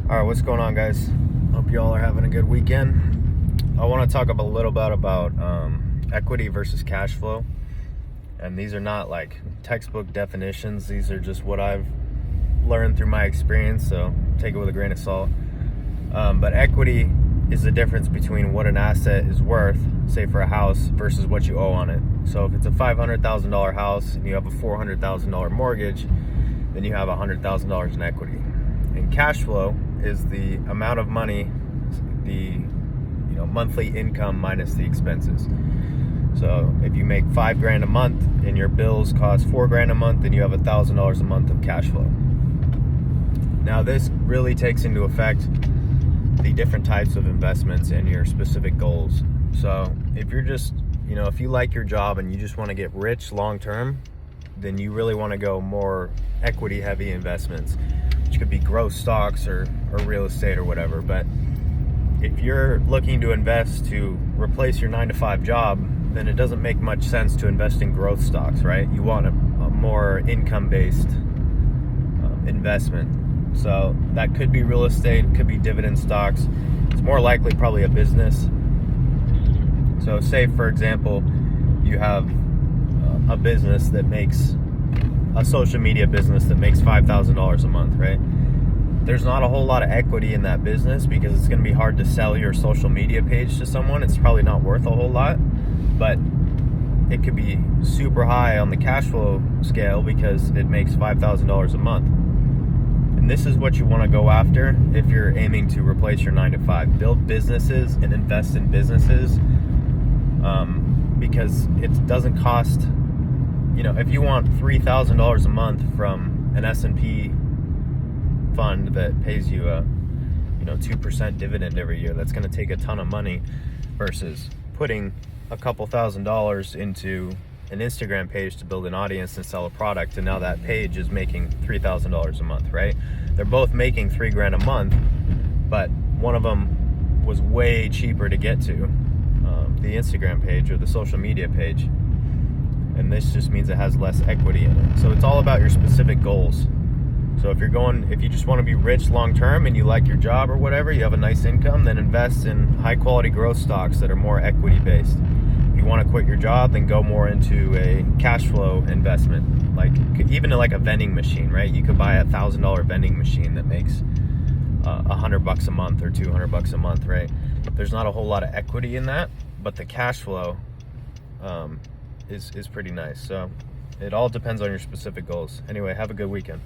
All right, what's going on, guys? Hope you all are having a good weekend. I want to talk a little bit about equity versus cash flow. And these are not like textbook definitions. These are just what I've learned through my experience, so take it with a grain of salt. But equity is the difference between what an asset is worth, say for a house, versus what you owe on it. So if it's a $500,000 house and you have a $400,000 mortgage, then you have $100,000 in equity. And cash flow is the amount of money, the monthly income minus the expenses. So if you make $5,000 a month and your bills cost $4,000 a month, then you have $1,000 a month of cash flow. Now this really takes into effect the different types of investments and your specific goals. So if you're just, if you like your job and you just want to get rich long term, then you really want to go more equity heavy investments, which could be growth stocks or real estate or whatever. But if you're looking to invest to replace your 9-to-5 job, then it doesn't make much sense to invest in growth stocks, right? You want a more income-based investment. So that could be real estate, it could be dividend stocks. It's more likely probably a business. So say, for example, you have a business that makes, a social media business that makes $5,000 a month, right? There's not a whole lot of equity in that business because it's going to be hard to sell your social media page to someone. It's probably not worth a whole lot, but it could be super high on the cash flow scale because it makes $5,000 a month. And this is what you want to go after if you're aiming to replace your 9-to-5. Build businesses and invest in businesses because it doesn't cost, if you want $3,000 a month from an S&P fund that pays you a 2% dividend every year, that's going to take a ton of money versus putting a couple $1,000s into an Instagram page to build an audience and sell a product, and now that page is making $3,000 a month, right? They're both making $3,000 a month, but one of them was way cheaper to get to, the Instagram page or the social media page, and this just means it has less equity in it. So it's all about your specific goals. So if you just want to be rich long term and you like your job or whatever, you have a nice income, then invest in high quality growth stocks that are more equity based. If you want to quit your job, then go more into a cash flow investment, like even like a vending machine, right? You could buy a $1,000 vending machine that makes $100 a month or $200 a month, right? There's not a whole lot of equity in that, but the cash flow is pretty nice. So it all depends on your specific goals. Anyway, have a good weekend.